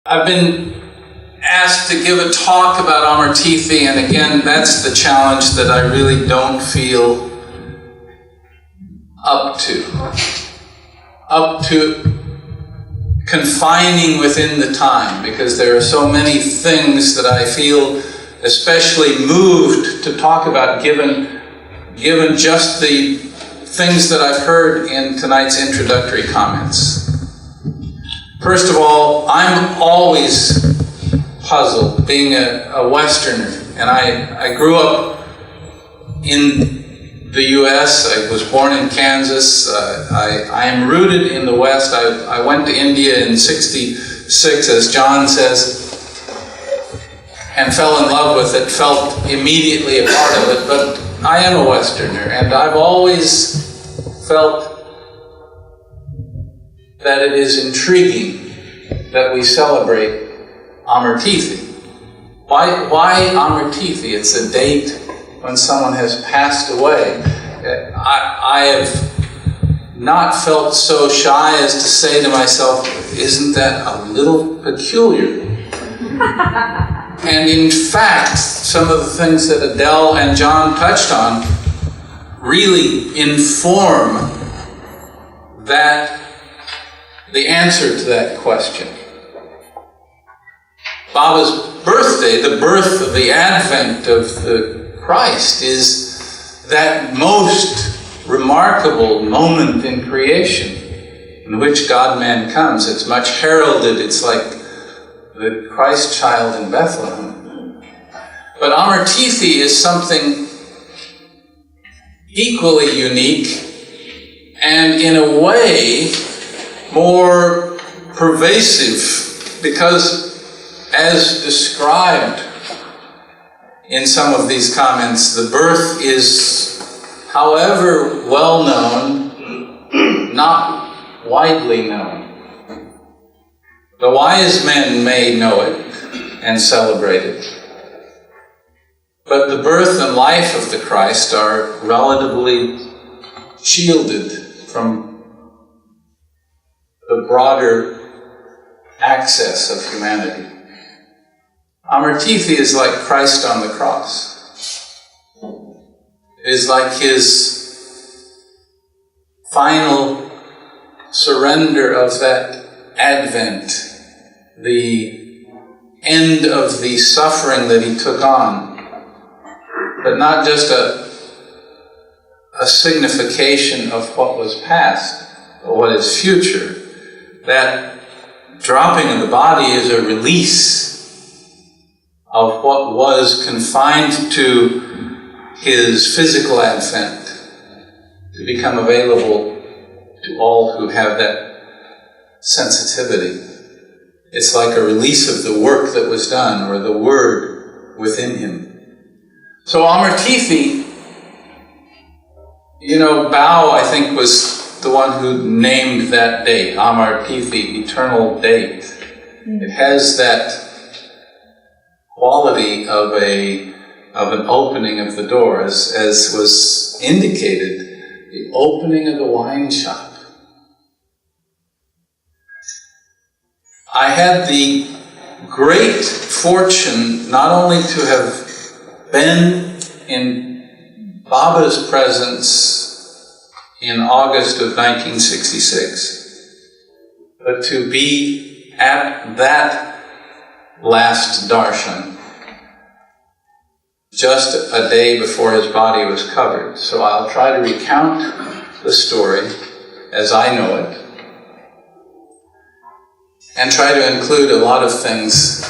I've been asked to give a talk about Amartithi, and again, that's the challenge that I really don't feel up to confining within the time, because there are so many things that I feel especially moved to talk about given just the things that I've heard in tonight's introductory comments. First of all, I'm always puzzled, being a Westerner, and I grew up in the U.S., I was born in Kansas, I am rooted in the West. I went to India in '66, as John says, and fell in love with it, felt immediately a part of it, but I am a Westerner, and I've always felt that it is intriguing that we celebrate Amartithi. Why Amartithi? It's a date when someone has passed away. I have not felt so shy as to say to myself, isn't that a little peculiar? And in fact, some of the things that Adele and John touched on really inform the answer to that question. Baba's birthday, the birth of the advent of the Christ, is that most remarkable moment in creation in which God-man comes. It's much heralded. It's like the Christ child in Bethlehem. But Amartithi is something equally unique and in a way more pervasive, because as described in some of these comments, the birth is, however well known, not widely known. The wise men may know it and celebrate it, but the birth and life of the Christ are relatively shielded from the broader access of humanity. Amartithi is like Christ on the cross. It is like his final surrender of that advent, the end of the suffering that he took on, but not just a signification of what was past, but what is future. That dropping of the body is a release of what was confined to his physical advent to become available to all who have that sensitivity. It's like a release of the work that was done, or the word within him. So Amartithi, Bao, I think, was the one who named that date, Amartithi, eternal date. It has that quality of an opening of the door, as was indicated, the opening of the wine shop. I had the great fortune not only to have been in Baba's presence in August of 1966, but to be at that last darshan just a day before his body was covered. So I'll try to recount the story as I know it, and try to include a lot of things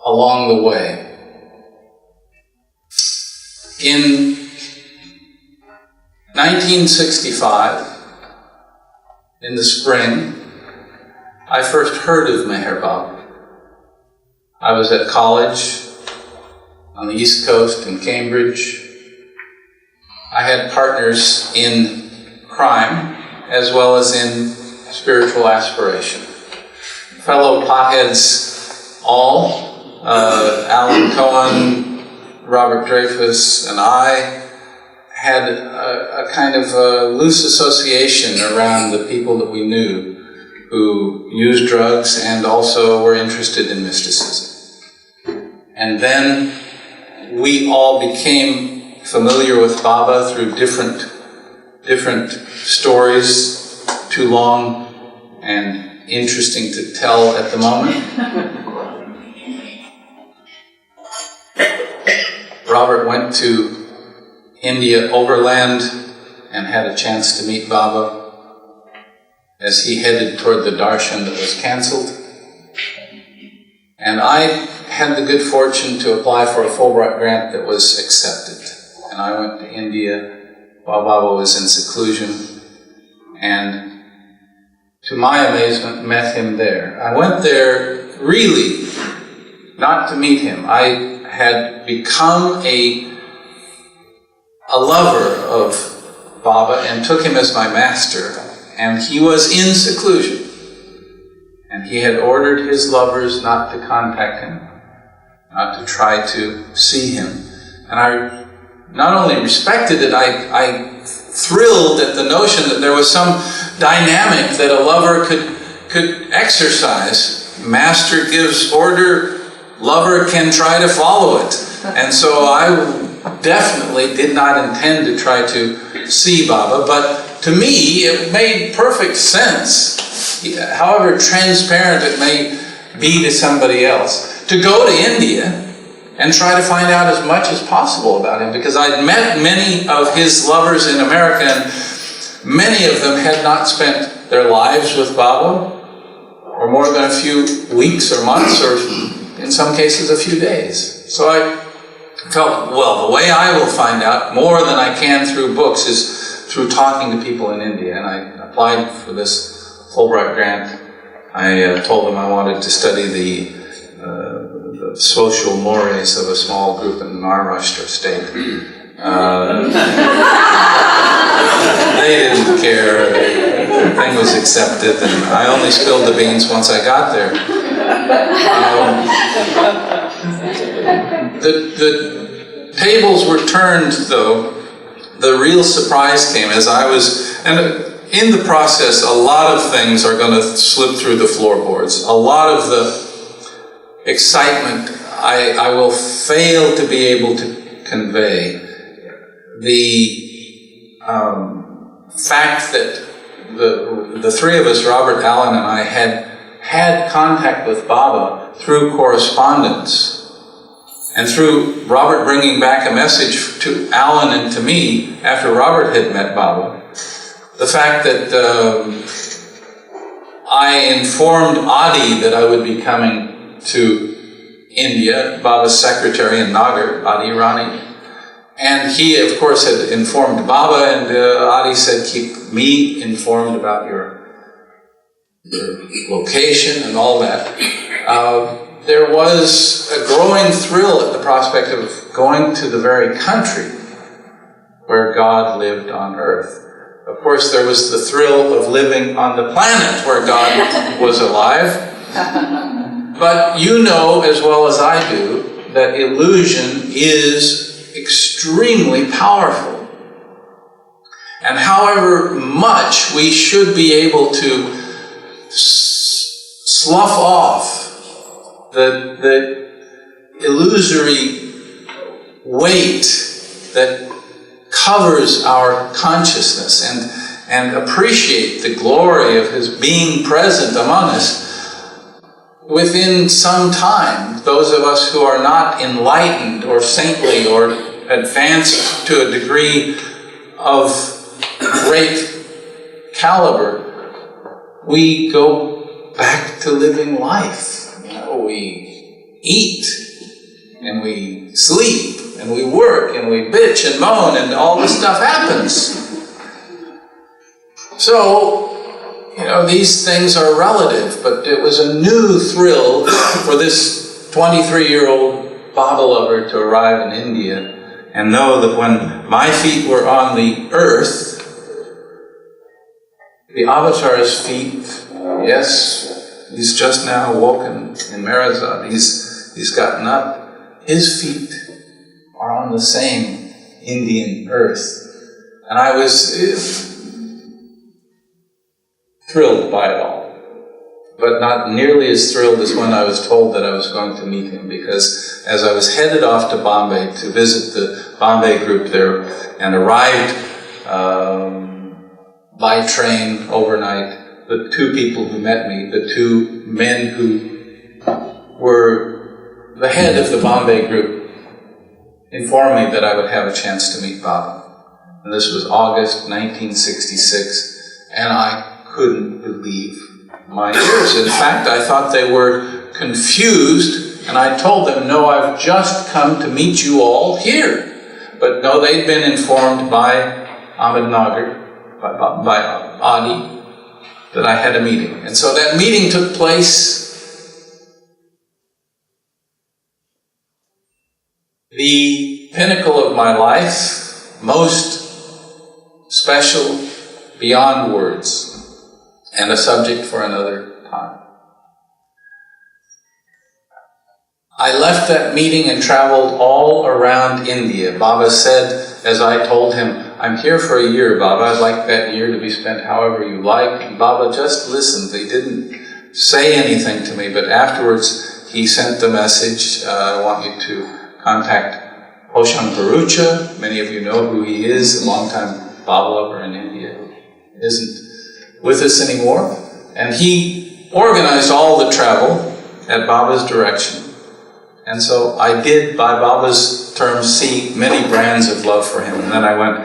along the way. In 1965, in the spring, I first heard of MeherBaba. I was at college on the East Coast in Cambridge. I had partners in crime as well as in spiritual aspiration. Fellow potheads all, Alan Cohen, Robert Dreyfus, and I had a kind of a loose association around the people that we knew who used drugs and also were interested in mysticism. And then we all became familiar with Baba through different stories, too long and interesting to tell at the moment. Robert went to India overland and had a chance to meet Baba as he headed toward the darshan that was cancelled. And I had the good fortune to apply for a Fulbright grant that was accepted. And I went to India while Baba was in seclusion, and to my amazement met him there. I went there really not to meet him. I had become a lover of Baba and took him as my master, and he was in seclusion. And he had ordered his lovers not to contact him, not to try to see him. And I not only respected it, I thrilled at the notion that there was some dynamic that a lover could exercise. Master gives order, lover can try to follow it. And so I definitely did not intend to try to see Baba, but to me it made perfect sense, however transparent it may be to somebody else, to go to India and try to find out as much as possible about him, because I'd met many of his lovers in America, and many of them had not spent their lives with Baba, or more than a few weeks or months, or in some cases a few days. So I felt, well, the way I will find out more than I can through books is through talking to people in India. And I applied for this Fulbright grant. I told them I wanted to study the social mores of a small group in Maharashtra state. They didn't care. The thing was accepted, and I only spilled the beans once I got there. The tables were turned, though. The real surprise came as I was, and in the process, a lot of things are going to slip through the floorboards. A lot of the excitement I will fail to be able to convey. The fact that the three of us, Robert, Alan, and I, had contact with Baba through correspondence, and through Robert bringing back a message to Alan and to me after Robert had met Baba. The fact that I informed Adi that I would be coming to India, Baba's secretary in Nagar, Adi Rani. And he, of course, had informed Baba, and Adi said, keep me informed about your location and all that. There was a growing thrill at the prospect of going to the very country where God lived on earth. Of course, there was the thrill of living on the planet where God was alive. But you know as well as I do that illusion is extremely powerful. And however much we should be able to slough off the illusory weight that covers our consciousness and appreciate the glory of His being present among us, within some time, those of us who are not enlightened or saintly or advanced to a degree of great caliber, we go back to living life. We eat, and we sleep, and we work, and we bitch and moan, and all this stuff happens. So, these things are relative, but it was a new thrill for this 23-year-old Baba lover to arrive in India and know that when my feet were on the earth, the Avatar's feet, yes, he's just now woken in Marazad, he's gotten up, his feet are on the same Indian earth. And I was thrilled by it all. but not nearly as thrilled as when I was told that I was going to meet him, because as I was headed off to Bombay to visit the Bombay group there and arrived by train overnight, the two people who met me, the two men who were the head of the Bombay group, informed me that I would have a chance to meet Baba. And this was August 1966, and I couldn't believe my ears. In fact, I thought they were confused, and I told them, no, I've just come to meet you all here. But no, they'd been informed by Ahmed Nagar, by Adi, that I had a meeting. And so that meeting took place. The pinnacle of my life, most special beyond words, and a subject for another time. I left that meeting and traveled all around India. Baba said, as I told him, I'm here for a year, Baba. I'd like that year to be spent however you like. And Baba just listened. He didn't say anything to me, but afterwards he sent the message, I want you to contact Hoshan Parucha. Many of you know who he is, a long-time Baba lover in India, who isn't with us anymore. And he organized all the travel at Baba's direction. And so I did, by Baba's terms, see many brands of love for him. And then I went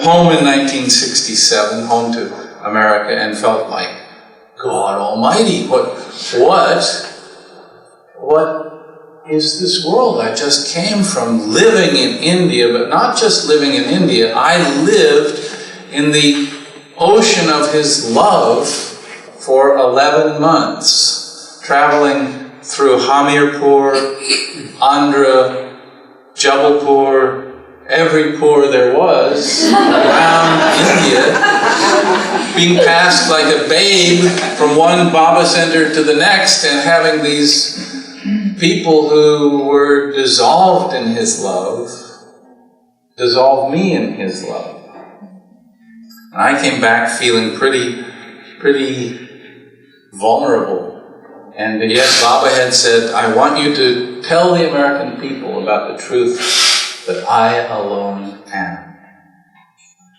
home in 1967, home to America, and felt like, God Almighty, what is this world? I just came from living in India, but not just living in India. I lived in the ocean of his love for 11 months, traveling through Hamirpur, Andhra, Jabalpur, every pur there was around India, being passed like a babe from one Baba center to the next, and having these people who were dissolved in his love, dissolved me in his love. And I came back feeling pretty vulnerable. And yet Baba had said, I want you to tell the American people about the truth that I alone am.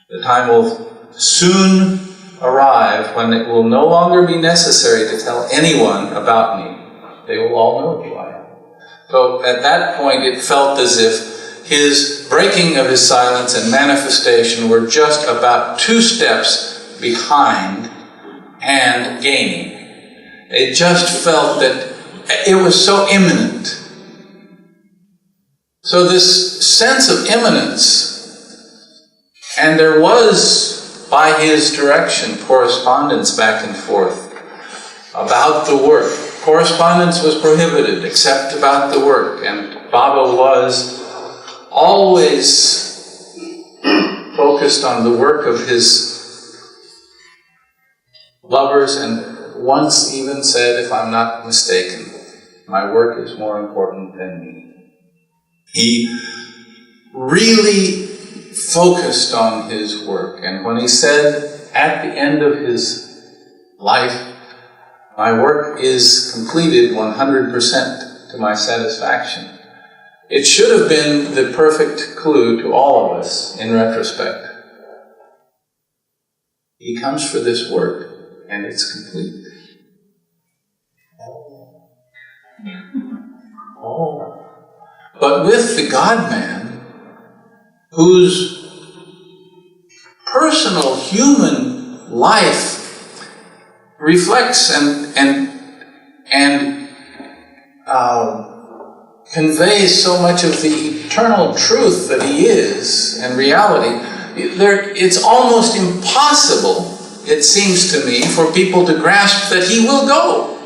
The time will soon arrive when it will no longer be necessary to tell anyone about me. They will all know who I am. So at that point it felt as if his breaking of his silence and manifestation were just about 2 steps behind and gaining. It just felt that it was so imminent. So this sense of imminence, and there was, by his direction, correspondence back and forth about the work. Correspondence was prohibited except about the work, and Baba was always focused on the work of his lovers, and once even said, if I'm not mistaken, my work is more important than me. He really focused on his work, and when he said at the end of his life, my work is completed 100% to my satisfaction, it should have been the perfect clue to all of us in retrospect. He comes for this work, and it's complete. Oh. But with the God-man, whose personal human life reflects and conveys so much of the eternal truth that he is and reality, it's almost impossible, it seems to me, for people to grasp that he will go.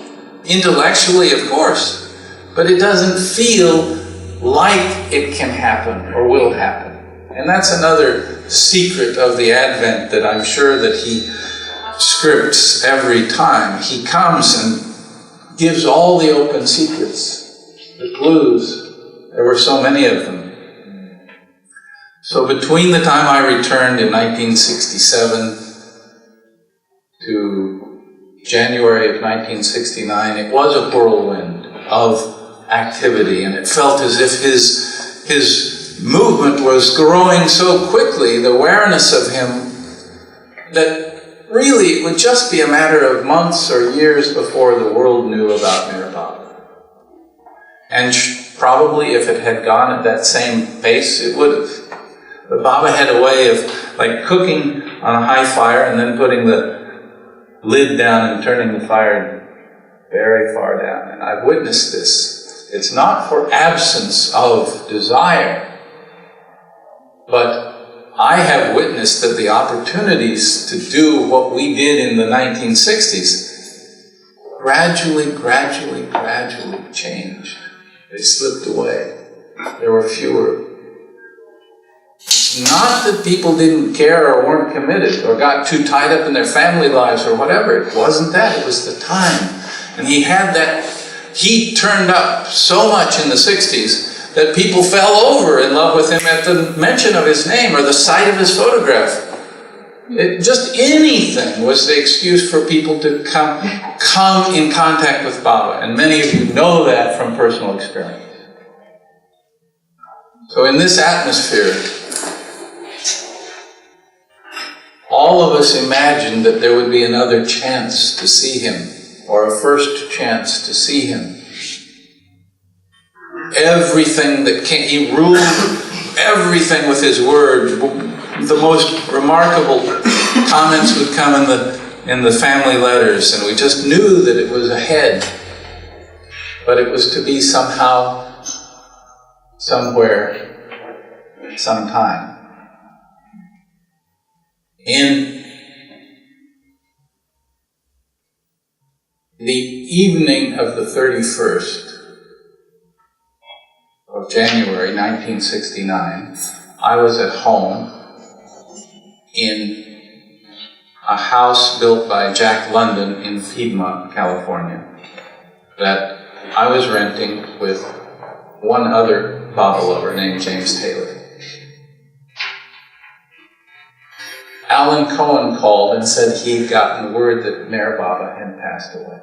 Intellectually, of course, but it doesn't feel like it can happen or will happen. And that's another secret of the Advent that I'm sure that he scripts every time. He comes and gives all the open secrets, the clues. There were so many of them. So between the time I returned in 1967 to January of 1969, it was a whirlwind of activity, and it felt as if his movement was growing so quickly, the awareness of him, that really it would just be a matter of months or years before the world knew about MeherBaba. And probably if it had gone at that same pace, it would have. But Baba had a way of like cooking on a high fire and then putting the lid down and turning the fire very far down. And I've witnessed this. It's not for absence of desire, but I have witnessed that the opportunities to do what we did in the 1960s gradually changed. They slipped away. There were fewer. It's not that people didn't care or weren't committed or got too tied up in their family lives or whatever. It wasn't that. It was the time. And he had that heat turned up so much in the 60s that people fell over in love with him at the mention of his name or the sight of his photograph. Just anything was the excuse for people to come in contact with Baba. And many of you know that from personal experience. So in this atmosphere, all of us imagined that there would be another chance to see him, or a first chance to see him. Everything that came, he ruled everything with his word. The most remarkable comments would come in the family letters, and we just knew that it was ahead. But it was to be somehow, somewhere, sometime. In the evening of the 31st of January 1969, I was at home in a house built by Jack London in Piedmont, California, that I was renting with one other Baba lover named James Taylor. Alan Cohen called and said he'd gotten word that MeherBaba had passed away.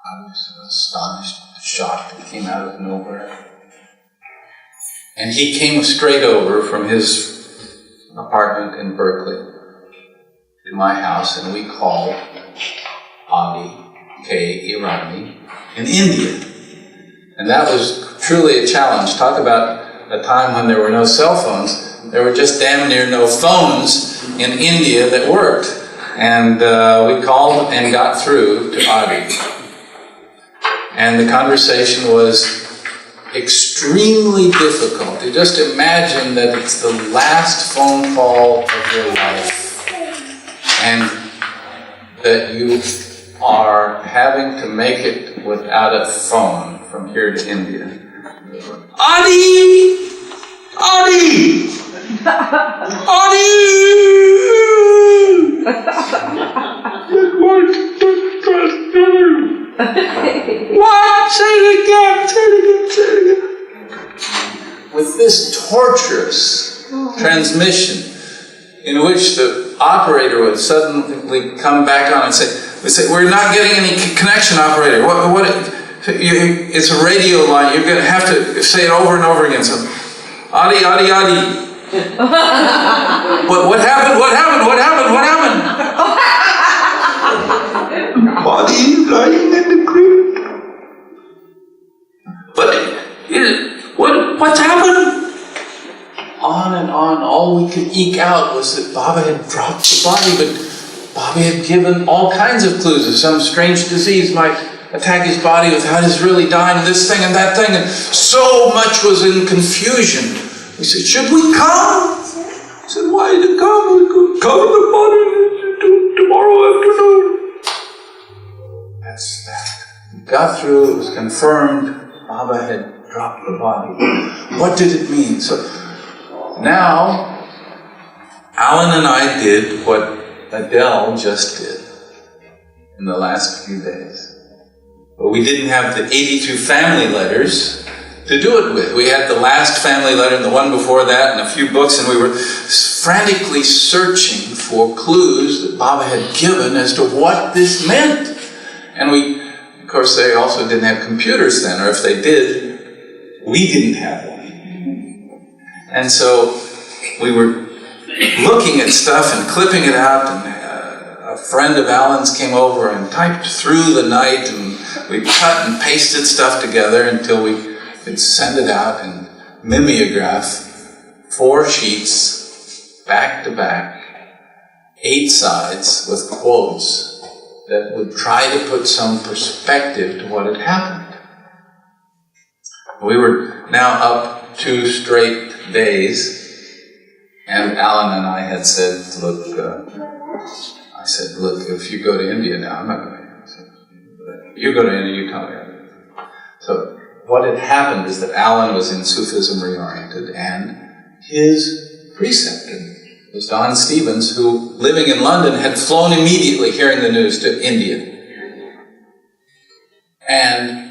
I was astonished, shocked. It came out of nowhere. And he came straight over from his apartment in Berkeley to my house, and we called Adi K. Irani in India. And that was truly a challenge. Talk about a time when there were no cell phones. There were just damn near no phones in India that worked. And we called and got through to Adi. And the conversation was extremely difficult. You just imagine that it's the last phone call of your life, and that you are having to make it without a phone from here to India. Adi! Adi! Adi! What? Say it again, say it again, say it again. With this torturous transmission in which the operator would suddenly come back on and say, we're not getting any connection, operator. It's a radio line. You're going to have to say it over and over again. So, Adi, Adi, Adi. What happened? What happened? What happened? What happened? Body lying in the grave. But what's happened? On and on. All we could eke out was that Baba had dropped the body, but Baba had given all kinds of clues of some strange disease might attack his body without his really dying, this thing and that thing, and so much was in confusion. We said, should we come? I said, why to come? We could cover the body tomorrow afternoon. That's that. We got through, it was confirmed, Baba had dropped the body. What did it mean? So now, Alan and I did what Adele just did in the last few days. But we didn't have the 82 family letters to do it with. We had the last family letter and the one before that and a few books, and we were frantically searching for clues that Baba had given as to what this meant. And of course, they also didn't have computers then, or if they did, we didn't have one. And so we were looking at stuff and clipping it out, and a friend of Alan's came over and typed through the night, and we cut and pasted stuff together until we could send it out and mimeograph 4 sheets, back to back, 8 sides with quotes that would try to put some perspective to what had happened. We were now up 2 straight days, and Alan and I had said, look, I said, look, if you go to India now, I'm not going to. You go to India, you tell me. So what had happened is that Alan was in Sufism reoriented, and his preceptor was Don Stevens, who, living in London, had flown immediately, hearing the news, to India. And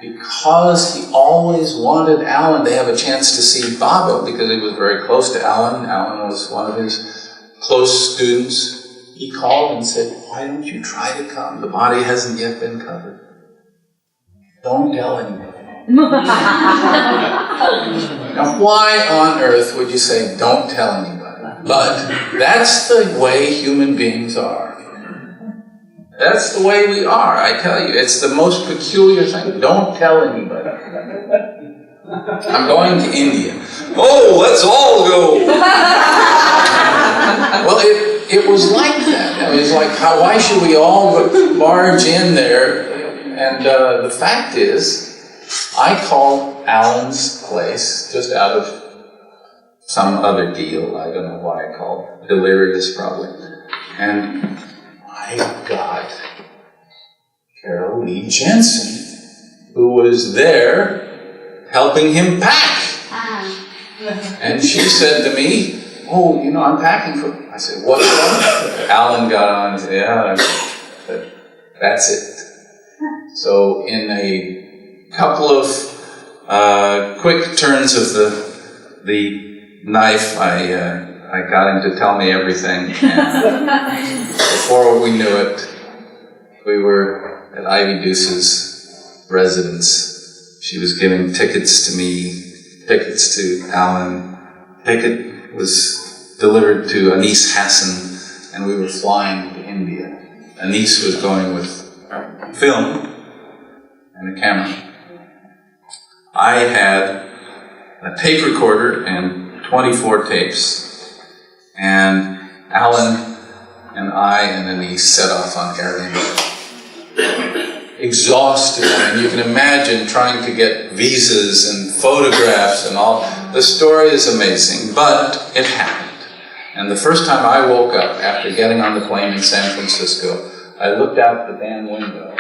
because he always wanted Alan to have a chance to see Baba, because he was very close to Alan was one of his close students, he called and said, why don't you try to come? The body hasn't yet been covered. Don't tell anybody. Now, why on earth would you say, don't tell anybody? But that's the way human beings are. That's the way we are, I tell you. It's the most peculiar thing. Don't tell anybody. I'm going to India. Oh, let's all go. Well, it was like that. I mean, it's like, why should we all barge in there? And the fact is, I called Alan's place just out of some other deal. I don't know why I called. Delirious, probably. And I got Carol Lee Jensen, who was there helping him pack. And she said to me, oh, you know, I'm packing for... I said, what's wrong? Alan got on and said, yeah. I said, that's it. So in a couple of quick turns of the knife, I got him to tell me everything. And before we knew it, we were at Ivy Deuce's residence. She was giving tickets to me, tickets to Alan. Ticket was delivered to Anise Hassan, and we were flying to India. Anise was going with film and a camera. I had a tape recorder and 24 tapes, and Alan and I and Anise set off on Air India. Exhausted, and you can imagine trying to get visas and photographs and all. The story is amazing, but it happened. And the first time I woke up after getting on the plane in San Francisco, I looked out the damn window,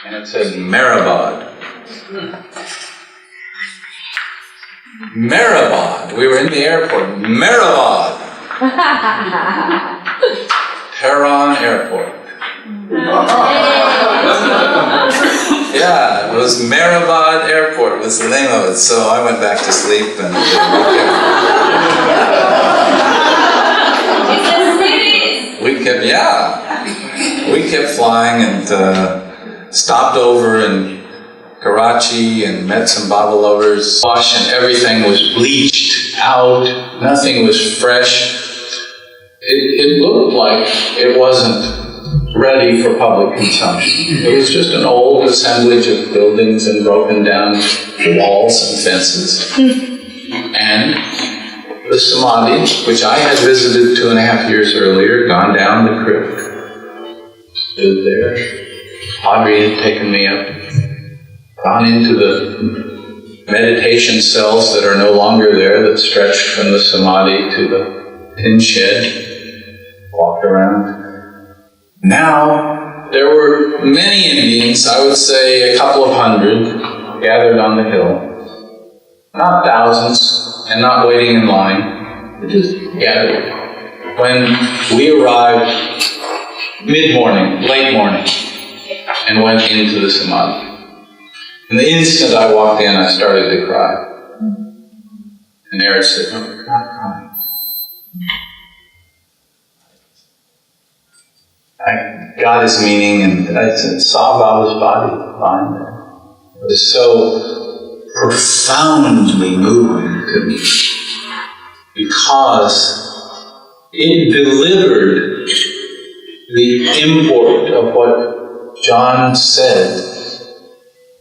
and it said Meherabad. Meherabad. We were in the airport. Meherabad. Tehran Airport. Yeah, it was Meherabad Airport was the name of it. So I went back to sleep and we kept flying and stopped over in Karachi and met some Baba lovers. And everything was bleached out. Nothing was fresh. It looked like it wasn't ready for public consumption. It was just an old assemblage of buildings and broken down walls and fences. And the Samadhi, which I had visited 2.5 years earlier, gone down the crypt, stood there. Audrey had taken me up, gone into the meditation cells that are no longer there, that stretched from the Samadhi to the tin shed, walked around. Now, there were many Indians, I would say a couple of hundred, gathered on the hill. Not thousands, and not waiting in line, but just gathered. When we arrived mid-morning, late morning, and went into the Samadhi. And the instant I walked in, I started to cry. And Eric said, "No, you're not crying." I got his meaning, and I saw Baba's body lying there. It was so profoundly moving to me, because it delivered the import of what John said.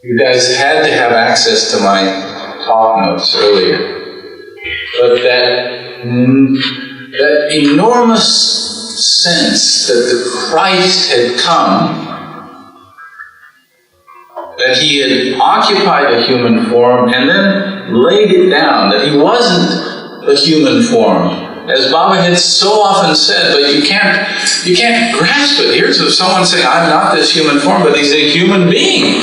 You guys had to have access to my talk notes earlier. But that enormous sense that the Christ had come, that he had occupied a human form and then laid it down, that he wasn't a human form, as Baba had so often said, but you can't grasp it. Here's someone saying, I'm not this human form, but he's a human being,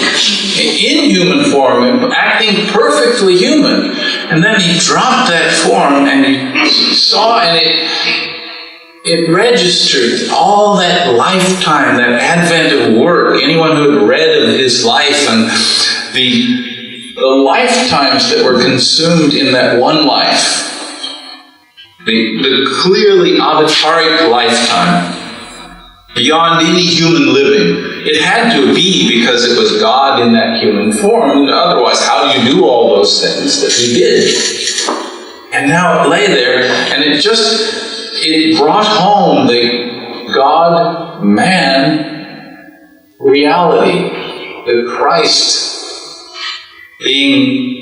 in human form, acting perfectly human. And then he dropped that form, and he saw, and it registered all that lifetime, that advent of work. Anyone who had read of his life and the lifetimes that were consumed in that one life, the clearly avataric lifetime, beyond any human living. It had to be because it was God in that human form. Otherwise, how do you do all those things that he did? And now it lay there, and it brought home the God-man reality, the Christ being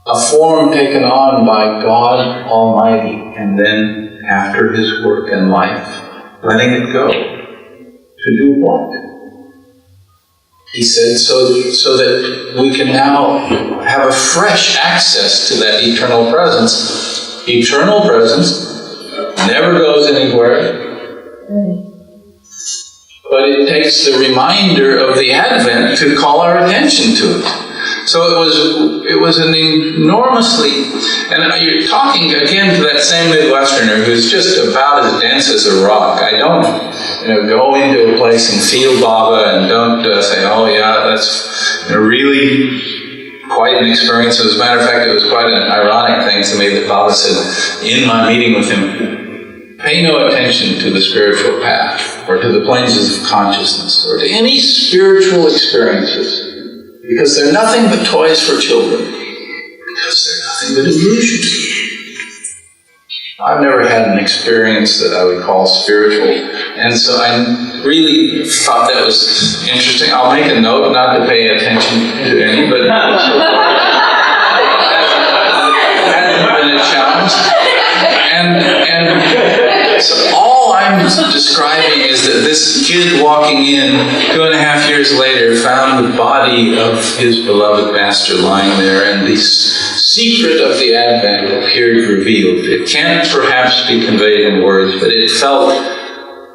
a form taken on by God Almighty, and then after his work and life, letting it go. To do what? He said, so that we can now have a fresh access to that eternal presence. Eternal presence never goes anywhere. But it takes the reminder of the Advent to call our attention to it. So it was an enormously, and you're talking again to that same Midwesterner who's just about as dense as a rock. I don't, go into a place and feel Baba and don't say, oh yeah, that's really quite an experience. As a matter of fact, it was quite an ironic thing to me that Baba said in my meeting with him, pay no attention to the spiritual path or to the planes of consciousness or to any spiritual experiences. Because they're nothing but toys for children. Because they're nothing but illusions. I've never had an experience that I would call spiritual. And so I really thought that was interesting. I'll make a note not to pay attention to any, but hasn't been a challenge. And so all I'm describing is that this kid walking in 2.5 years later found the body of his beloved master lying there, and the secret of the Advent appeared revealed. It can't perhaps be conveyed in words, but it felt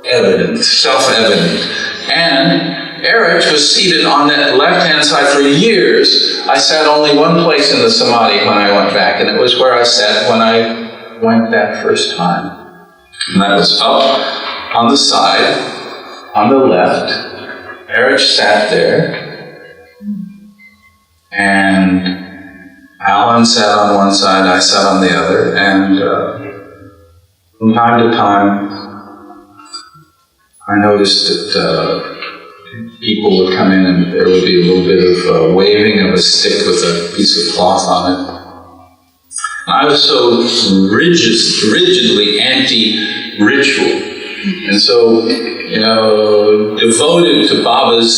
evident, self-evident. And Erich was seated on that left-hand side for years. I sat only one place in the Samadhi when I went back, and it was where I sat when I went that first time. And that was up on the side, on the left. Erich sat there, and Alan sat on one side, I sat on the other, and from time to time, I noticed that people would come in and there would be a little bit of waving of a stick with a piece of cloth on it. I was so rigidly anti-ritual, and so, devoted to Baba's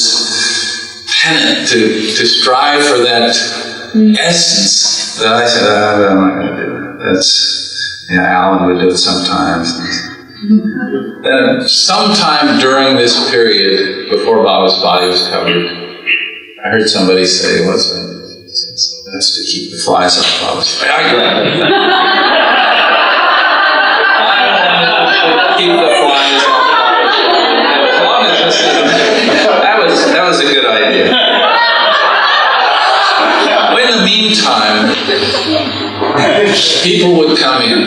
tenet to strive for that essence, that I said, I'm not going to do that. That's, Alan would do it sometimes. Then sometime during this period, before Baba's body was covered, I heard somebody say, that's to keep the flies off Baba's face. I grabbed it. Keep the flies off. As long as this isn't, that was a good idea. Well, in the meantime, people would come in.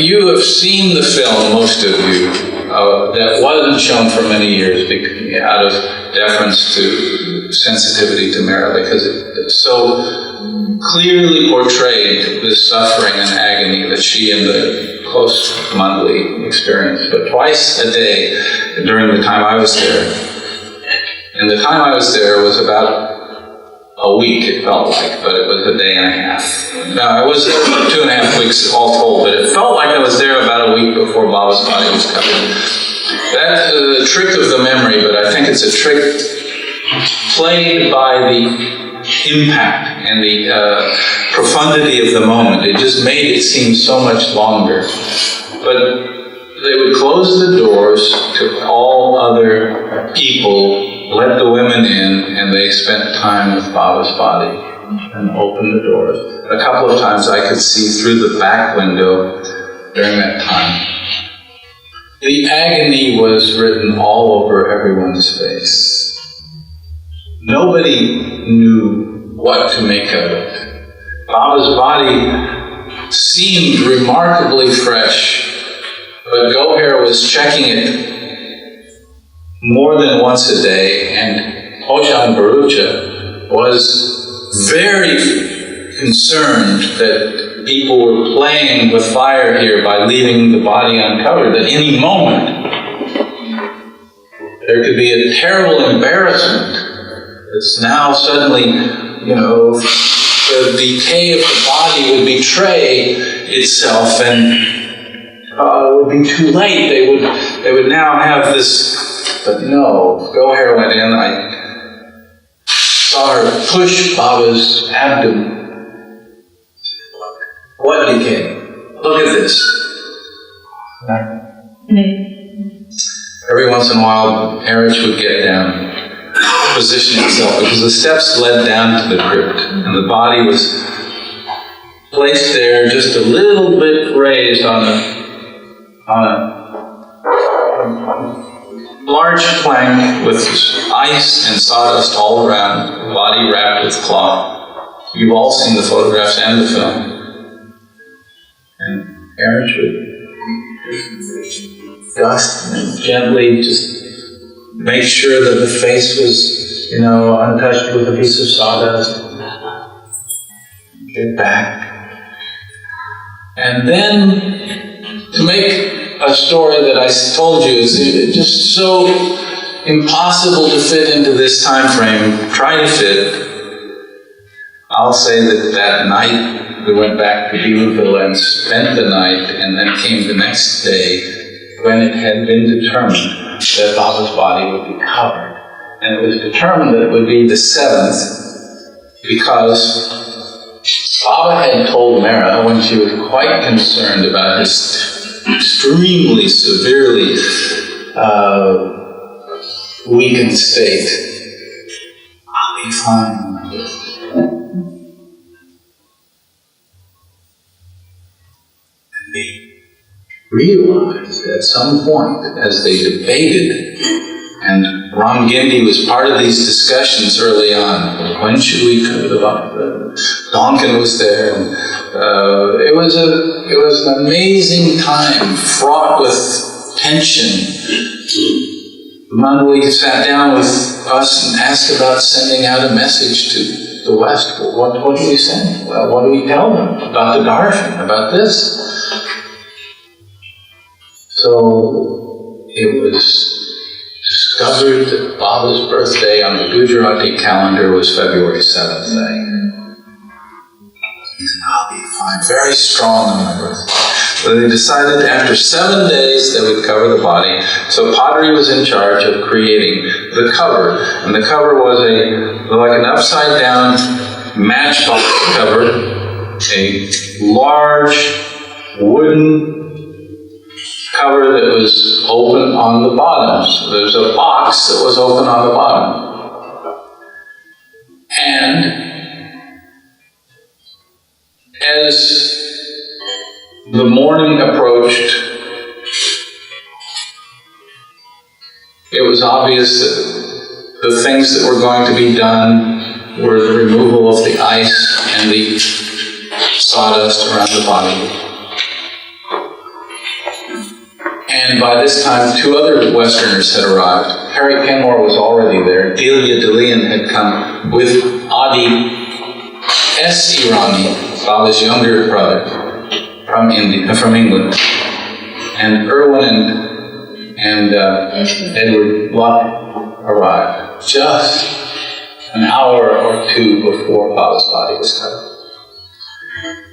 You have seen the film, most of you, that wasn't shown for many years out of deference to sensitivity to Mehera, because it's so clearly portrayed this suffering and agony that she and the close Mandali experienced. But twice a day during the time I was there, and the time I was there was about a week, it felt like, but it was a day and a half. I was there for 2.5 weeks all told, but it felt like I was there about a week before Baba's body was covered. That's a trick of the memory, but I think it's a trick played by the impact and the profundity of the moment. It just made it seem so much longer. But they would close the doors to all other people, let the women in, and they spent time with Baba's body and opened the doors. A couple of times I could see through the back window during that time. The agony was written all over everyone's face. Nobody knew what to make of it. Baba's body seemed remarkably fresh, but Goher was checking it more than once a day, and Oshan Barucha was very concerned that people were playing with fire here by leaving the body uncovered, that any moment there could be a terrible embarrassment. It's now suddenly, the decay of the body would betray itself, and it would be too late. They would now have this. But no, Goher went in. I saw her push Baba's abdomen. What decay? Look at this. Every once in a while, Erich would get down, position himself, because the steps led down to the crypt, and the body was placed there, just a little bit raised on a large plank with ice and sawdust all around, the body wrapped with cloth. You've all seen the photographs and the film. And Erich would dust and gently just make sure that the face was, untouched with a piece of sawdust. Get back. And then, to make a story that I told you is just so impossible to fit into this time frame, try to fit. I'll say that night we went back to Bilouville and spent the night, and then came the next day when it had been determined that Baba's body would be covered. And it was determined that it would be the 7th because Baba had told Mehra, when she was quite concerned about his extremely severely weakened state, I'll be fine. And they realized at some point, as they debated, and Ram Gindi was part of these discussions early on, when should we cover the body? Donkin was there, and it was an amazing time, fraught with tension. Mandali sat down with us and asked about sending out a message to the West. What do we send? Well, what do we tell them about the darshan, about this? So it was discovered that Baba's birthday on the Gujarati calendar was February 7th. I'll be fine. Very strong on my birthday. So they decided after 7 days they would cover the body. So Padre was in charge of creating the cover. And the cover was like an upside down matchbox cover, a large wooden cover that was open on the bottom. So there's a box that was open on the bottom. And as the morning approached, it was obvious that the things that were going to be done were the removal of the ice and the sawdust around the body. And by this time, 2 other Westerners had arrived. Harry Kenmore was already there. Delia DeLeon had come with Adi S. Irani, Baba's younger brother, from England, and Irwin and Edward Luck arrived just an hour or two before Baba's body was covered.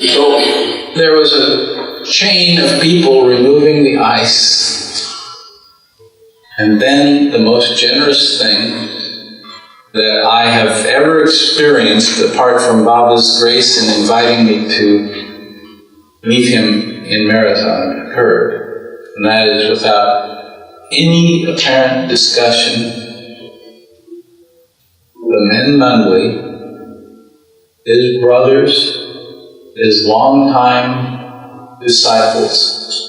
So there was a chain of people removing the ice, and then the most generous thing that I have ever experienced, apart from Baba's grace in inviting me to meet him in Marathon, occurred. And that is, without any apparent discussion, the men Mundley, his brothers, his longtime disciples,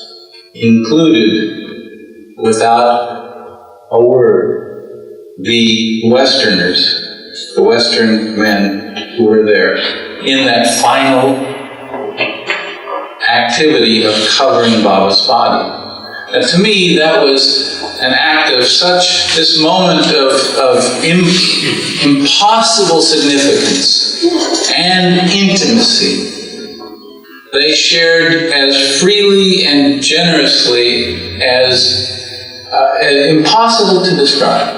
included, without a word, the Westerners, the Western men who were there, in that final activity of covering Baba's body. And to me, that was an act of this moment of impossible significance and intimacy. They shared as freely and generously as impossible to describe.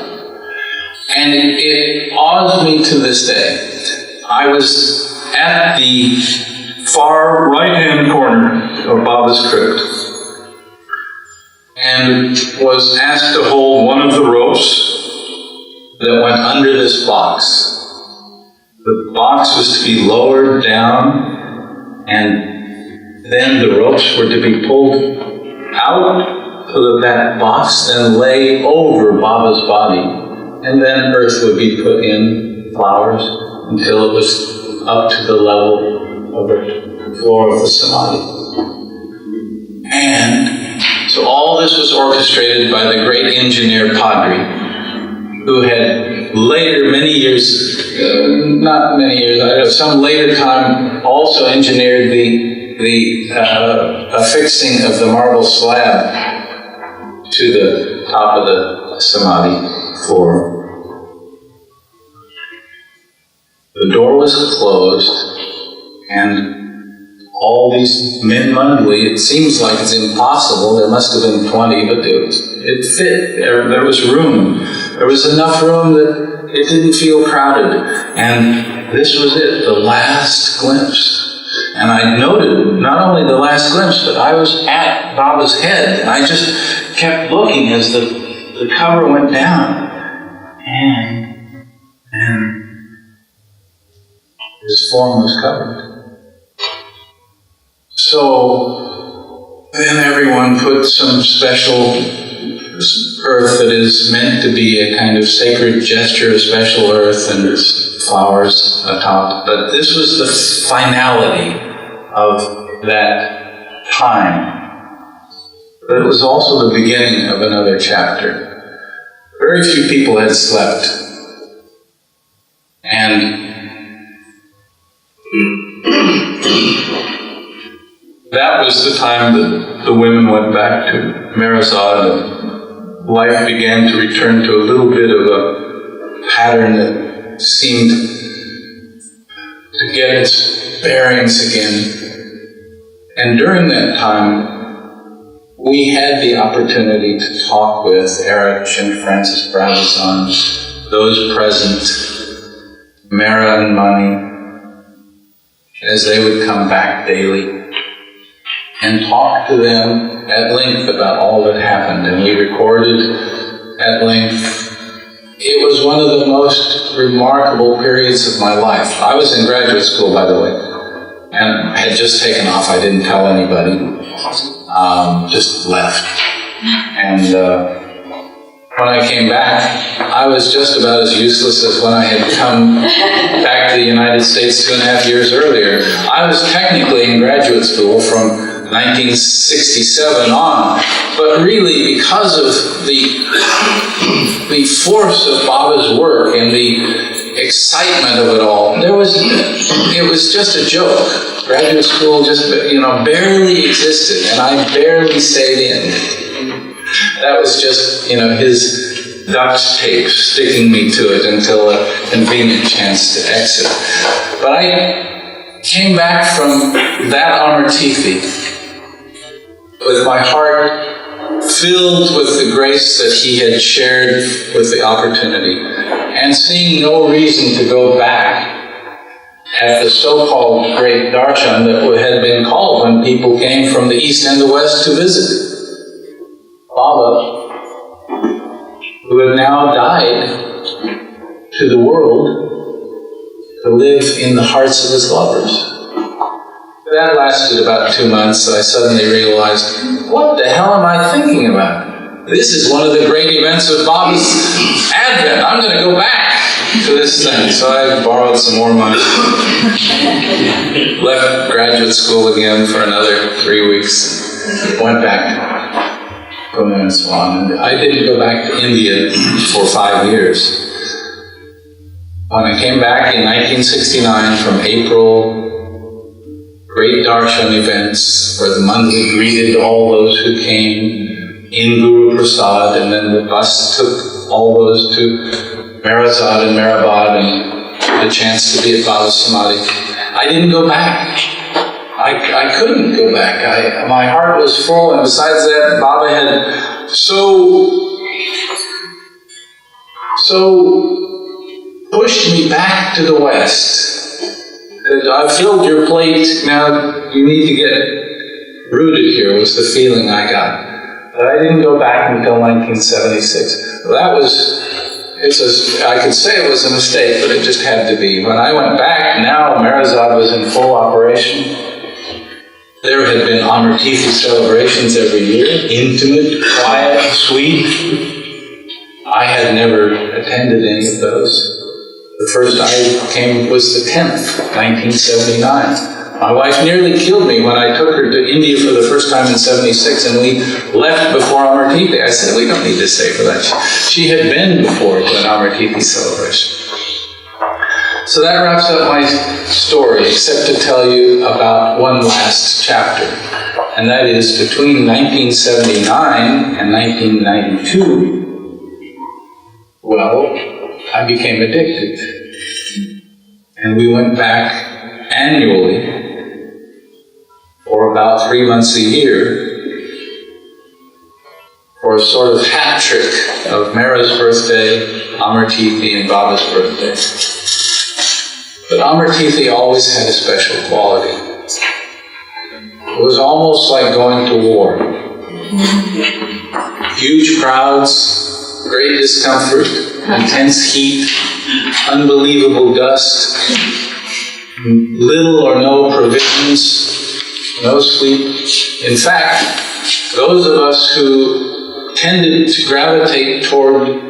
And it awes me to this day. I was at the far right-hand corner of Baba's crypt and was asked to hold one of the ropes that went under this box. The box was to be lowered down, and then the ropes were to be pulled out so that that box then lay over Baba's body. And then earth would be put in, flowers, until it was up to the level of the floor of the samadhi. And so all this was orchestrated by the great engineer Padre, who had later, some later time, also engineered the affixing of the marble slab to the top of the samadhi floor. The door was closed, and all these men Mundley, it seems like it's impossible, there must have been 20, but it fit, there was room. There was enough room that it didn't feel crowded. And this was it, the last glimpse. And I noted not only the last glimpse, but I was at Baba's head, and I just kept looking as the cover went down. And his form was covered. So then everyone put some special earth that is meant to be a kind of sacred gesture, a special earth, and its flowers atop. But this was the finality of that time. But it was also the beginning of another chapter. Very few people had slept. And that was the time that the women went back to Marazad, and life began to return to a little bit of a pattern that seemed to get its bearings again. And during that time, we had the opportunity to talk with Erich and Francis Bravazan, those present, Mara and Mani, as they would come back daily, and talk to them at length about all that happened. And we recorded at length. It was one of the most remarkable periods of my life. I was in graduate school, by the way, and had just taken off. I didn't tell anybody, just left. And when I came back, I was just about as useless as when I had come back to the United States 2.5 years earlier. I was technically in graduate school from 1967 on, but really because of the force of Baba's work and the excitement of it all, it was just a joke. Graduate school just barely existed, and I barely stayed in. That was just his duct tape sticking me to it until a convenient chance to exit. But came back from that Amartithi with my heart filled with the grace that he had shared with the opportunity, and seeing no reason to go back at the so-called great darshan that had been called when people came from the east and the west to visit. Baba, who had now died to the world, to live in the hearts of his lovers. That lasted about 2 months, and I suddenly realized, what the hell am I thinking about? This is one of the great events of Baba's advent. I'm going to go back to this thing. So I borrowed some more money, left graduate school again for another 3 weeks, went back to Pune and so on. I didn't go back to India for 5 years. When I came back in 1969 from April, great darshan events where the monthly greeted all those who came in Guru Prasad, and then the bus took all those to Meherzad and Meherabad and the chance to be at Baba's Samadhi. I didn't go back. I couldn't go back. My heart was full, and besides that, Baba had so pushed me back to the West. I've filled your plate, now you need to get rooted here, was the feeling I got. But I didn't go back until 1976. That was, I could say it was a mistake, but it just had to be. When I went back, now Meherzad was in full operation. There had been Amartithi celebrations every year, intimate, quiet, sweet. I had never attended any of those. The first I came was the 10th, 1979. My wife nearly killed me when I took her to India for the first time in 76, and we left before Amartithi. I said, we don't need to stay for that. She had been before to an Amartithi celebration. So that wraps up my story, except to tell you about one last chapter. And that is between 1979 and 1992, well, I became addicted. And we went back annually for about 3 months a year for a sort of hat trick of Mera's birthday, Amartithi, and Baba's birthday. But Amartithi always had a special quality. It was almost like going to war. Huge crowds, great discomfort, intense heat, unbelievable dust, little or no provisions, no sleep. In fact, those of us who tended to gravitate toward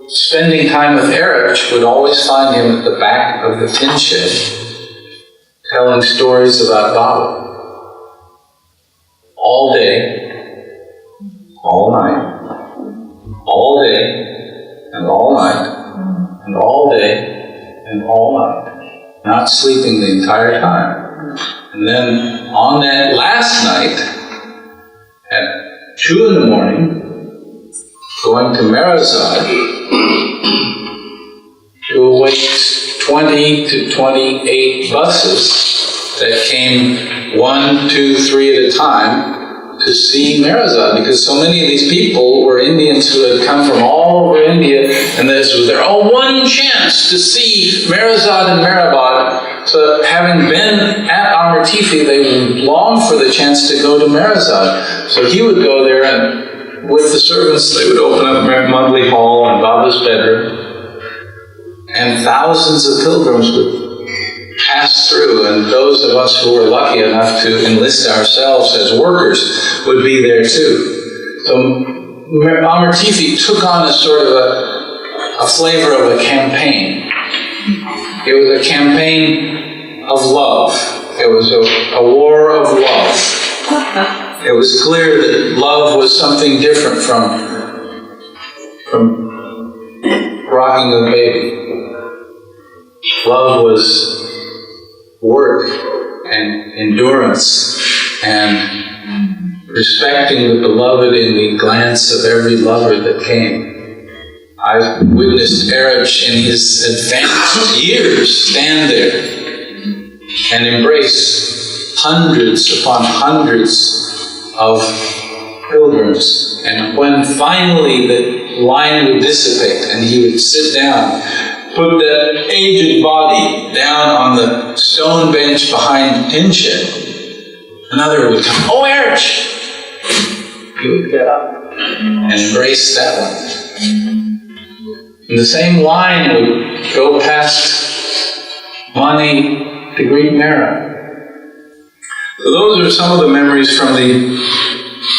spending time with Erich would always find him at the back of the tin shed, telling stories about Baba. All day, all night, all day, and all night, and all day, and all night, not sleeping the entire time. And then on that last night, at 2 in the morning, going to Meherzad to await 20 to 28 buses that came 1, 2, 3 at a time to see Meherzad, because so many of these people were Indians who had come from all over India, and this was their one chance to see Meherzad and Meherabad. So having been at Amartithi, they would long for the chance to go to Meherzad. So he would go there, and with the servants, they would open up Mudley Hall and Baba's bedroom, and thousands of pilgrims would pass through, and those of us who were lucky enough to enlist ourselves as workers would be there too. So Amartithi took on a sort of a flavor of a campaign. It was a campaign of love. It was a war of love. It was clear that love was something different from rocking a baby. Love was work and endurance and respecting the beloved in the glance of every lover that came. I've witnessed Erich in his advanced years stand there and embrace hundreds upon hundreds of pilgrims. And when finally the line would dissipate and he would sit down, put that aged body down on the stone bench behind Pinshed, another would come, "Oh, Erich!" He would get up and embrace that one. And the same line would go past Mani to greet Mera. So those are some of the memories from the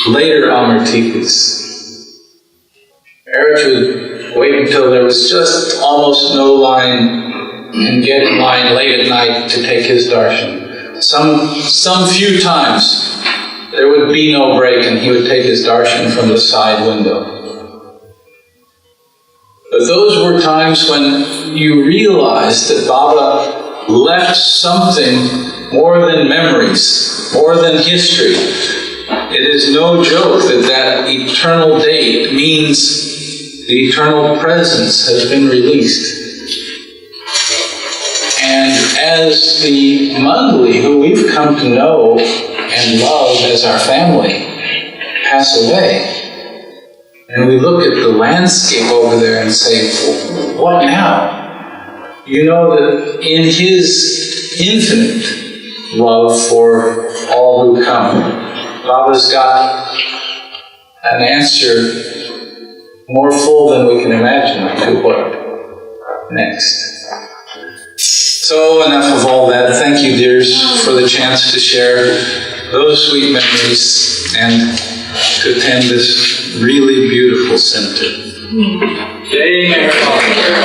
later Amartikas. Erich would wait until there was just almost no line and get in line late at night to take his darshan. Some few times there would be no break and he would take his darshan from the side window. But those were times when you realized that Baba left something more than memories, more than history. It is no joke that that eternal date means the eternal presence has been released. And as the Mandali, who we've come to know and love as our family, pass away, and we look at the landscape over there and say, what now? You know that in his infinite love for all who come, Baba's got an answer more full than we can imagine to what next. So enough of all that. Thank you, dears, for the chance to share those sweet memories and to attend this really beautiful center. Jai MeherBabaLibrary.